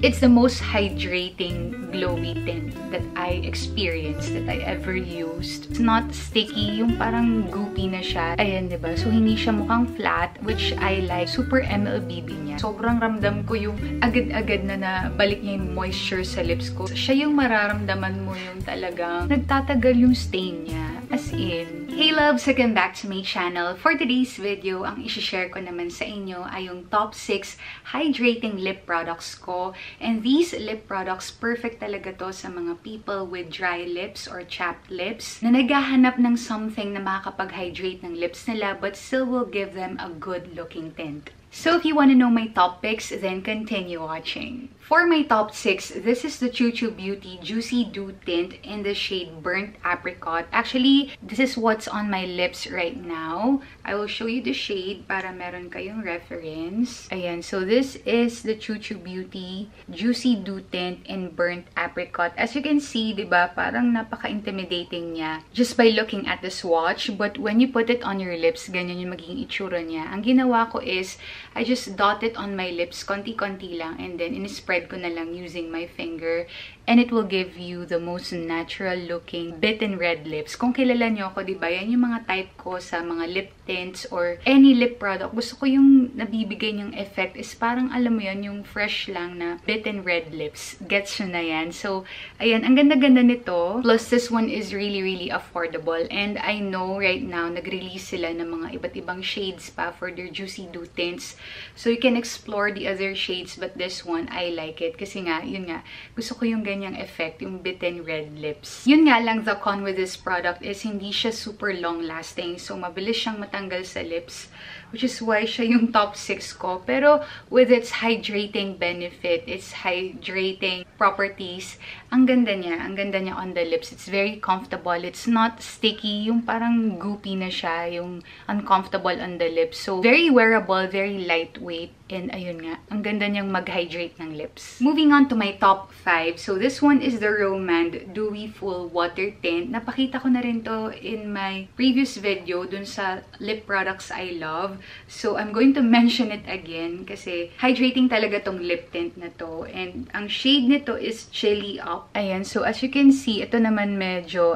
It's the most hydrating glowy tint that I experienced, that I ever used. It's not sticky, yung parang goopy na siya. Ayan, diba? So, hindi siya mukhang flat, which I like. Super MLBB niya. Sobrang ramdam ko yung agad-agad na balik niya yung moisture sa lips ko. Siya yung mararamdaman mo yung talagang nagtatagal yung stain niya. As in. Hey loves! Welcome back to my channel. For today's video, ang isi-share ko naman sa inyo ay yung top 6 hydrating lip products ko. And these lip products, perfect talaga to sa mga people with dry lips or chapped lips na naghahanap ng something na makakapag-hydrate ng lips nila but still will give them a good-looking tint. So if you want to know my top picks, then continue watching. For my top 6, this is the Choo Choo Beauty Juicy Dew Tint in the shade Burnt Apricot. Actually, this is what's on my lips right now. I will show you the shade para meron kayong reference. Ayan, so this is the Choo Choo Beauty Juicy Dew Tint in Burnt Apricot. As you can see, diba, parang napaka-intimidating niya just by looking at the swatch. But when you put it on your lips, ganyan yung magiging itsura niya. Ang ginawa ko is, I just dot it on my lips, konti-konti lang, and then in-spread ko na lang using my finger, and it will give you the most natural looking bitten red lips. Kung kilala nyo ako, diba, yan yung mga type ko sa mga lip tints or any lip product. Gusto ko yung nabibigay niyang effect is parang, alam mo yan, yung fresh lang na bitten red lips. Gets nyo na yan. So, ayan, ang ganda-ganda nito. Plus, this one is really, really affordable. And I know right now, nag-release sila ng mga iba't ibang shades pa for their Juicy Dew tints. So, you can explore the other shades, but this one, I like it. Kasi nga, yun nga, gusto ko yung ganyang effect, yung bitten red lips. Yun nga lang, the con with this product is hindi siya super long-lasting. So, mabilis siyang matanggal sa lips, which is why siya yung top 6 ko. Pero, with its hydrating benefit, its hydrating properties, ang ganda niya on the lips. It's very comfortable. It's not sticky, yung parang goopy na siya, yung uncomfortable on the lips. So, very wearable, very lightweight, and ayun nga, ang ganda niyang mag-hydrate ng lips. Moving on to my top 5. So, this one is the Romand Dewy Full Water Tint. Napakita ko na rin to in my previous video dun sa lip products I love. So, I'm going to mention it again kasi hydrating talaga tong lip tint na to. And ang shade nito is Chili Up. Ayan, so as you can see, ito naman medyo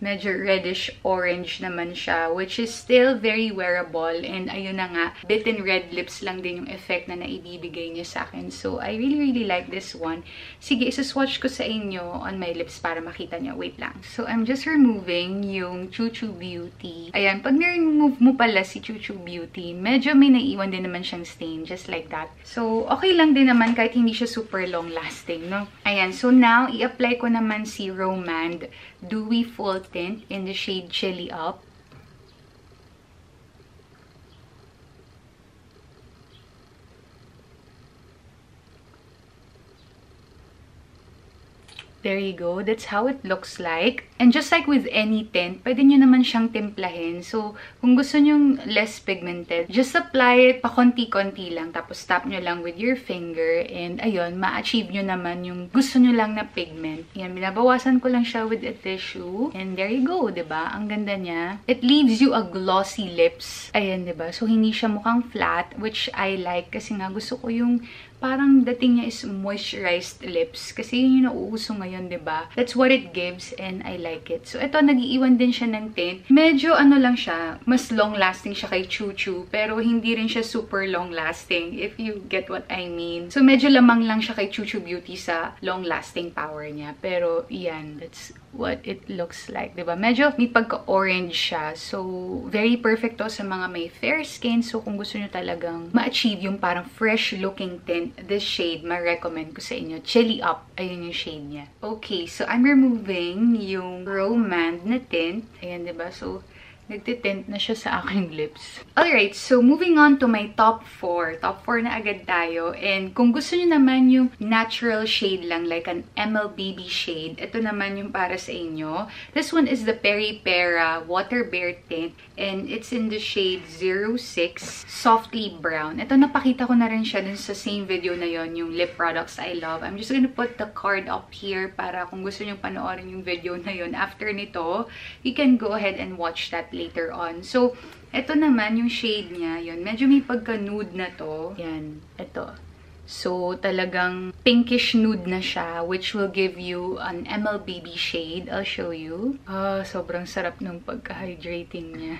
reddish orange naman siya, which is still very wearable, and ayun na nga, bitten red lips lang din yung effect na naibibigay niya sa akin. So, I really, really like this one. Sige, isuswatch ko sa inyo on my lips para makita niyo. Wait lang. So, I'm just removing yung Choo Choo Beauty. Ayan, pag na-remove mo pala si Choo Choo Beauty, medyo may naiwan din naman siyang stain, just like that. So, okay lang din naman kahit hindi siya super long-lasting, no? Ayan, so now, i-apply ko naman si Romand Dewy Full Tint in the shade Chili Up. There you go. That's how it looks like. And just like with any tint, pwede nyo naman siyang timplahin. So, kung gusto nyo less pigmented, just apply it pa konti-konti lang. Tapos tap nyo lang with your finger. And ayun, ma-achieve nyo naman yung gusto nyo lang na pigment. Yan, binabawasan ko lang siya with a tissue. And there you go, diba? Ang ganda niya. It leaves you a glossy lips. Ayan, diba? So, hindi siya mukhang flat, which I like. Kasi nga, gusto ko yung parang dating niya is moisturized lips. Kasi yun yung nauuso ngayon, diba? That's what it gives and I like it. So, ito, nag-iiwan din siya ng tint. Medyo ano lang siya, mas long-lasting siya kay Choo Choo, pero hindi rin siya super long-lasting, if you get what I mean. So, medyo lamang lang siya kay Choo Choo Beauty sa long-lasting power niya. Pero, yan, that's what it looks like, diba? Medyo may pagka-orange siya. So, very perfect to sa mga may fair skin. So, kung gusto nyo talagang ma-achieve yung parang fresh-looking tint, this shade, ma-recommend ko sa inyo. Chili Up. Ayun yung shade niya. Okay, so I'm removing yung Romand na tint. Ayan, diba? So, nagtitint na siya sa aking lips. Alright, so moving on to my top 4. Top 4 na agad tayo. And kung gusto niyo naman yung natural shade lang, like an MLBB shade, ito naman yung para sa inyo. This one is the Peri Pera Water Bear Tint. And it's in the shade 06, Softly Brown. Ito, napakita ko na rin siya dun sa same video na yon, yung lip products I love. I'm just gonna put the card up here para kung gusto niyo panoorin yung video na yon after nito, you can go ahead and watch that later on. So, ito naman yung shade niya, yun. Medyo may pagka-nude na to. Yan, ito. So, talagang pinkish nude na siya, which will give you an ML Baby shade. I'll show you. Sobrang sarap ng pagka-hydrating niya.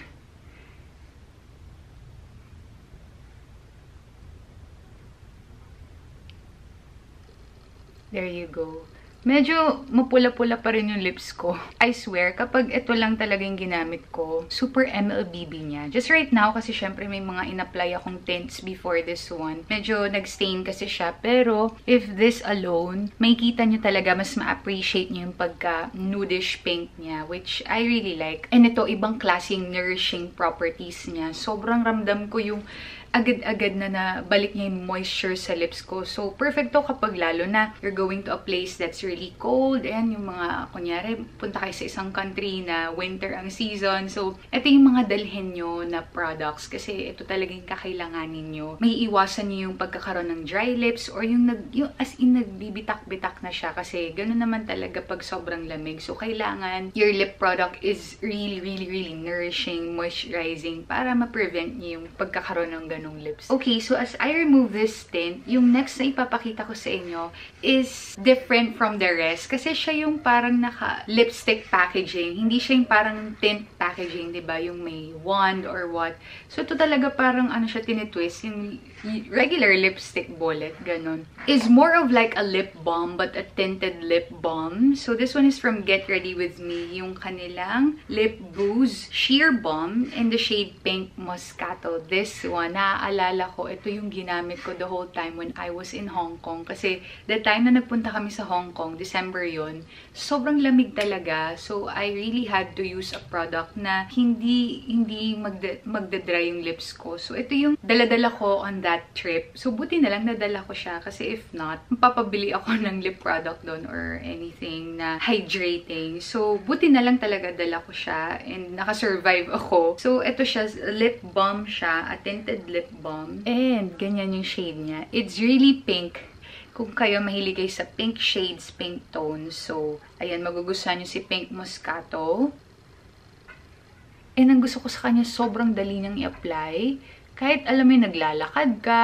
There you go. Medyo mapula-pula pa rin yung lips ko. I swear, kapag ito lang talaga yung ginamit ko, super MLBB niya. Just right now, kasi syempre may mga in-apply akong tints before this one. Medyo nag-stain kasi siya. Pero, if this alone, may kita nyo talaga, mas ma-appreciate nyo yung pagka-nudish pink niya, which I really like. And ito, ibang klaseng nourishing properties niya. Sobrang ramdam ko yung agad-agad na balik niya yung moisture sa lips ko. So, perfect to kapag lalo na you're going to a place that's really cold and yung mga, kunyari, punta kayo sa isang country na winter ang season. So, ito yung mga dalhin nyo na products kasi ito talagang kakailanganin nyo. May iwasan nyo yung pagkakaroon ng dry lips or yung as in nagbibitak-bitak na siya kasi ganoon naman talaga pag sobrang lamig. So, kailangan your lip product is really nourishing, moisturizing para ma-prevent nyo yung pagkakaroon ng ganong lips. Okay, so as I remove this tint, yung next na ipapakita ko sa inyo is different from the rest. Kasi siya yung parang naka-lipstick packaging. Hindi siya yung parang tint packaging, diba? Yung may wand or what. So, ito talaga parang ano siya tinitwist. Yung regular lipstick bullet, ganon. Is more of like a lip balm, but a tinted lip balm. So, this one is from Get Ready With Me. Yung kanilang Lip Booze Sheer Balm in the shade Pink Moscato. This one, naaalala ko, ito yung ginamit ko the whole time when I was in Hong Kong. Kasi, the time na nagpunta kami sa Hong Kong, December yon, sobrang lamig talaga. So, I really had to use a product na hindi magdadry yung lips ko. So, ito yung daladala ko on that trip. So, buti na lang nadala ko siya. Kasi if not, mapapabili ako ng lip product doon or anything na hydrating. So, buti na lang talaga dala ko siya and nakasurvive ako. So, ito siya, lip balm siya, a tinted lip balm. And, ganyan yung shade niya. It's really pink. Kung kayo mahilig kayo sa pink shades, pink tones. So, ayan, magugustuhan nyo si Pink Moscato. And ang gusto ko sa kanya, sobrang dali niyang i-apply. Kahit alam mo naglalakad ka,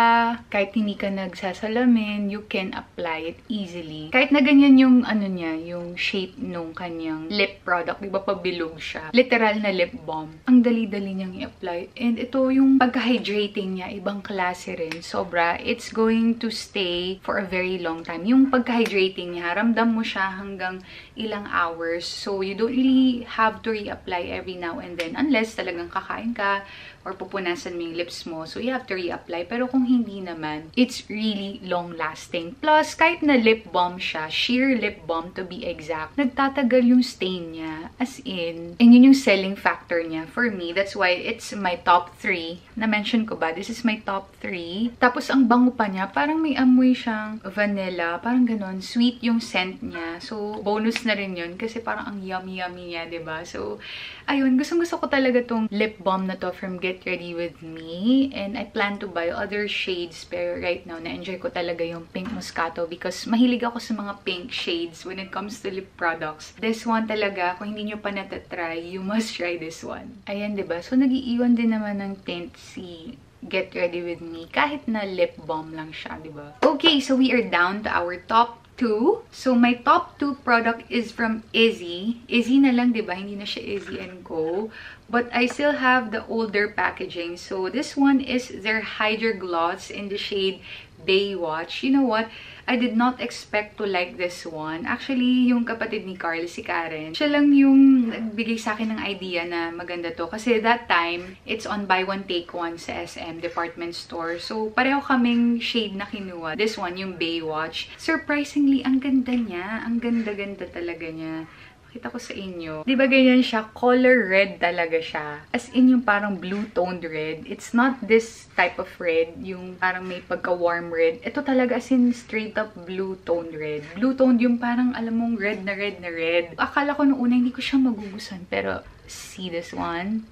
kahit hindi ka nagsasalamin, you can apply it easily. Kahit na ganyan yung ano niya, yung shape nung kanyang lip product, di ba pabilog siya? Literal na lip balm. Ang dali-dali niyang i-apply. And ito yung pagka-hydrating niya, ibang klase rin. Sobra, it's going to stay for a very long time. Yung pagka-hydrating niya, ramdam mo siya hanggang ilang hours. So, you don't really have to reapply every now and then unless talagang kakain ka or pupunasan mo yung lips mo. So, you have to reapply. Pero kung hindi naman, it's really long-lasting. Plus, kahit na lip balm siya, sheer lip balm to be exact, nagtatagal yung stain niya. As in, and yun yung selling factor niya. For me, that's why it's my top 3. Na-mention ko ba? This is my top 3. Tapos, ang bango pa niya, parang may amoy siyang vanilla. Parang ganon. Sweet yung scent niya. So, bonus na rin yun. Kasi parang ang yummy-yummy niya, diba? So, ayun. Gustong-gusto ko talaga tong lip balm na to from Get Ready With Me. And I plan to buy other shades. Pero right now, na-enjoy ko talaga yung Pink Moscato because mahilig ako sa mga pink shades when it comes to lip products. This one talaga, kung hindi nyo pa natatry, you must try this one. Ayan, diba? So, nag-iiwan din naman ng tint si Get Ready With Me. Kahit na lip balm lang siya, diba? Okay, so we are down to our top 2. So, my top 2 product is from Izzy. Izzy na lang, diba? Hindi na siya Izzy & Co. But I still have the older packaging. So, this one is their Hydra Gloss in the shade Baywatch. You know what? I did not expect to like this one. Actually, yung kapatid ni Carl, si Karen, siya lang yung nagbigay sa akin ng idea na maganda to. Kasi that time, it's on buy one, take one sa SM department store. So, pareho kaming shade na kinuha. This one, yung Baywatch. Surprisingly, ang ganda niya. Ang ganda-ganda talaga niya. Kita ko sa inyo. Di ba ganyan siya? Color red talaga siya. As in yung parang blue-toned red. It's not this type of red. Yung parang may pagka-warm red. Ito talaga as in straight up blue-toned red. Blue-toned yung parang alam mong red na red na red. Akala ko noong una hindi ko siya magugustuhan. Pero see this one?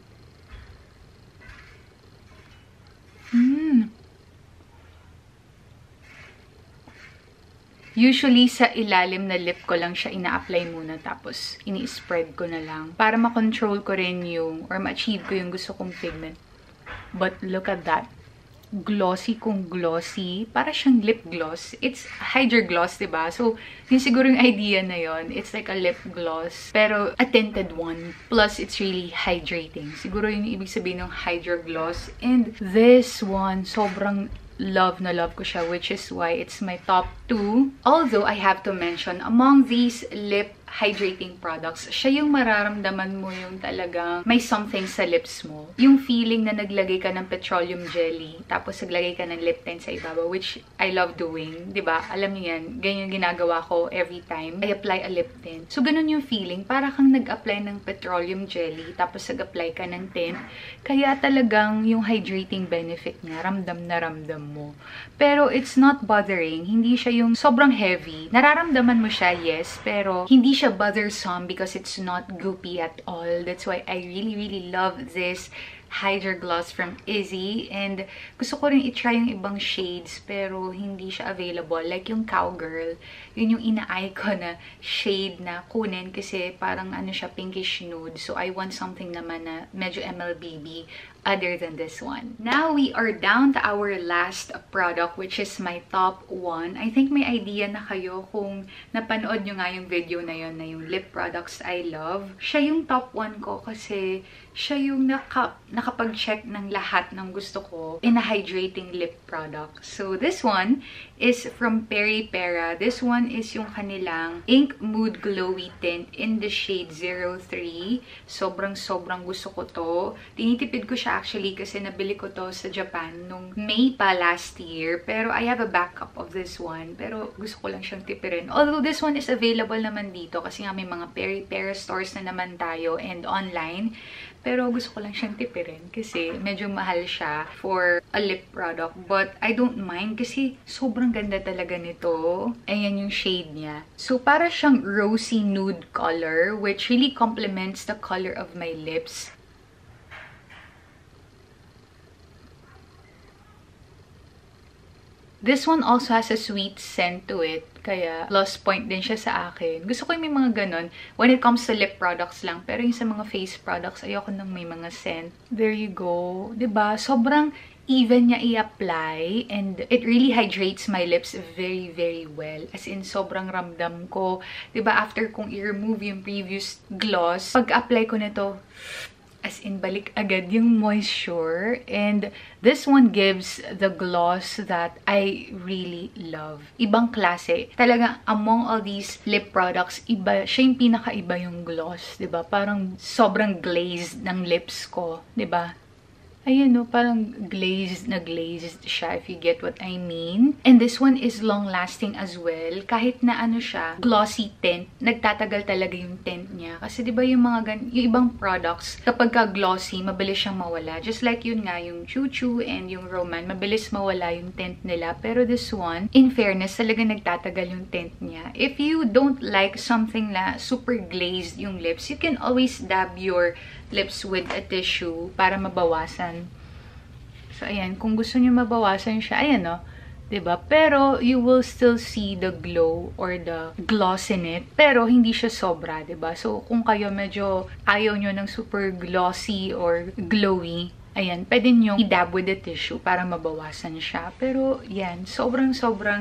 Usually, sa ilalim na lip ko lang siya ina-apply muna tapos ini-spread ko na lang para ma-control ko rin yung or ma-achieve ko yung gusto kong pigment. But look at that. glossy kung glossy. Para siyang lip gloss. It's Hydra Gloss, diba? So, yun siguro yung idea na yun. It's like a lip gloss, pero a tinted one. Plus, it's really hydrating. Siguro yun yung ibig sabihin ng Hydra Gloss. And this one, sobrang love na love ko siya, which is why it's my top 2. Although, I have to mention, among these lip hydrating products, siya yung mararamdaman mo yung talagang may something sa lips mo. Yung feeling na naglagay ka ng petroleum jelly, tapos naglagay ka ng lip tint sa ibabaw, which I love doing. Diba? Alam niyo yan, ganyan yung ginagawa ko every time I apply a lip tint. So, ganun yung feeling. Para kang nag-apply ng petroleum jelly, tapos nag-apply ka ng tint. Kaya talagang yung hydrating benefit niya, ramdam na ramdam mo. Pero it's not bothering. Hindi siya yung sobrang heavy. Nararamdaman mo siya, yes, pero hindi siya bothersome because it's not goopy at all. That's why I really love this Hydra Gloss from Izzy. And gusto ko rin i-try yung ibang shades pero hindi siya available. Like yung Cowgirl, yun yung ina-eye ko na shade na kunin kasi parang ano siya, pinkish nude. So I want something naman na medyo MLBB other than this one. Now we are down to our last product, which is my top 1. I think may idea na kayo kung napanood nyo nga yung video na yun, na yung lip products I love. Siya yung top 1 ko kasi siya yung nakapag-check ng lahat ng gusto ko in a hydrating lip product. So this one is from Peripera. This one is yung kanilang Ink Mood Glowy Tint in the shade 03. Sobrang gusto ko to. Tinitipid ko siya actually kasi nabili ko to sa Japan nung May pa last year. Pero I have a backup of this one. Pero gusto ko lang siyang tipirin. Although this one is available naman dito kasi nga may mga Peripera stores na naman tayo and online. Pero gusto ko lang siyang tipirin kasi medyo mahal siya for a lip product. But I don't mind kasi sobrang ganda talaga nito. Ayan yung shade niya. So para siyang rosy nude color which really complements the color of my lips. This one also has a sweet scent to it. Kaya, plus point din siya sa akin. Gusto ko yung may mga ganon when it comes to lip products lang. Pero yung sa mga face products, ayoko nang may mga scent. There you go. 'Di ba? Sobrang even niya i-apply. And it really hydrates my lips very well. As in, sobrang ramdam ko. 'Di ba? After kong i-remove yung previous gloss, pag-apply ko nito, as in, balik agad yung moisture. And this one gives the gloss that I really love. Ibang klase. Talaga, among all these lip products, iba, siya yung pinakaiba yung gloss. 'Di ba? Parang sobrang glazed ng lips ko. 'Di ba? Ayun, no, parang glazed siya, if you get what I mean. And this one is long-lasting as well. Kahit na ano siya, glossy tint, nagtatagal talaga yung tint niya. Kasi di ba yung mga yung ibang products, kapag ka glossy, mabilis siyang mawala. Just like yun nga, yung Choo Choo and yung Roman, mabilis mawala yung tint nila. Pero this one, in fairness, talaga nagtatagal yung tint niya. If you don't like something na super glazed yung lips, you can always dab your lips with a tissue para mabawasan. So, ayan. Kung gusto niyo mabawasan siya, ayan, no? 'Di ba? Pero, you will still see the glow or the gloss in it. Pero, hindi siya sobra, 'di ba? So, kung kayo medyo ayaw nyo ng super glossy or glowy, ayan, pwede nyo i-dab with the tissue para mabawasan siya. Pero, yan, sobrang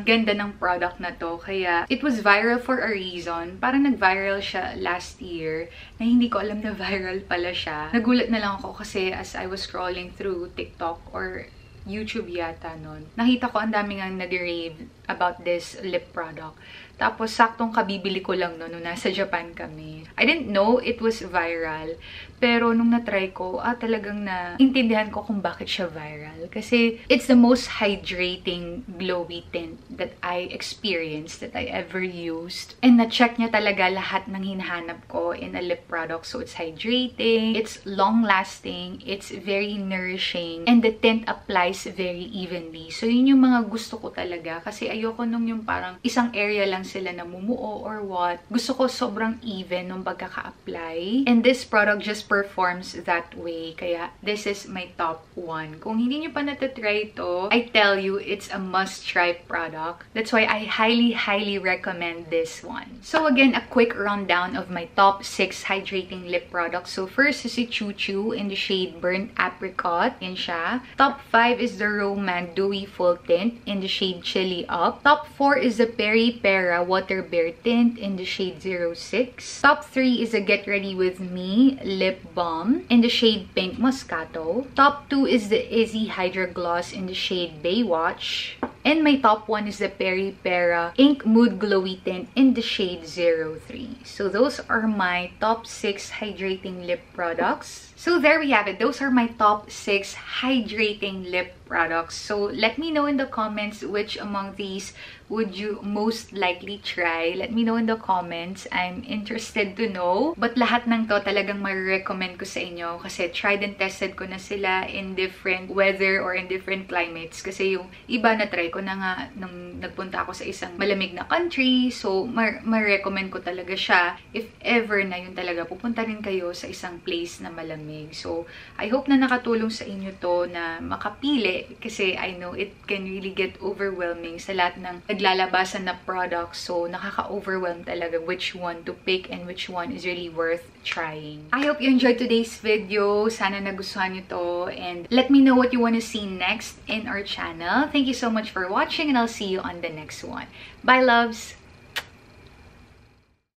ganda ng product na to. Kaya, it was viral for a reason. Parang nag-viral siya last year na hindi ko alam na viral pala siya. Nagulat na lang ako kasi as I was scrolling through TikTok or YouTube yata nun, nakita ko ang dami nga nag-rave about this lip product. Tapos, saktong kabibili ko lang no, nung nasa Japan kami. I didn't know it was viral. Pero, nung na-try ko, talagang naintindihan ko kung bakit siya viral. Kasi, it's the most hydrating glowy tint that I experienced, that I ever used. And na-check niya talaga lahat ng hinahanap ko in a lip product. So, it's hydrating, it's long-lasting, it's very nourishing, and the tint applies very evenly. So, yun yung mga gusto ko talaga. Kasi ayoko nung yung parang isang area lang sila namumuo or what. Gusto ko sobrang even nung pagkaka-apply. And this product just performs that way. Kaya this is my top 1. Kung hindi nyo pa natatry ito, I tell you, it's a must-try product. That's why I highly recommend this one. So again, a quick rundown of my top 6 hydrating lip products. So first is si Choo Choo in the shade Burnt Apricot. Yan siya. Top 5 is the Romance Dewy Full Tint in the shade Chili Up. Top 4 is the Peri Pera Water Bear Tint in the shade 06. Top 3 is the Get Ready With Me Lip Balm in the shade Pink Moscato. Top 2 is the Izzy Hydra Gloss in the shade Baywatch. And my top 1 is the Peri Pera Ink Mood Glowy Tint in the shade 03. So those are my top 6 hydrating lip products. So there we have it. Those are my top 6 hydrating lip products. So let me know in the comments which among these would you most likely try. Let me know in the comments. I'm interested to know. But lahat ng to talagang ma-recommend ko sa inyo kasi tried and tested ko na sila in different weather or in different climates. Kasi yung iba na try ko na nga nung nagpunta ako sa isang malamig na country. So ma-recommend ko talaga siya if ever na yun talaga pupunta rin kayo sa isang place na malamig. So I hope na nakatulong sa inyo to na makapili kasi I know it can really get overwhelming sa lahat ng naglalabasan na products. So nakaka-overwhelm talaga which one to pick and which one is really worth trying. I hope you enjoyed today's video. Sana nagustuhan nyo to and let me know what you want to see next in our channel. Thank you so much for watching and I'll see you on the next one. Bye, loves!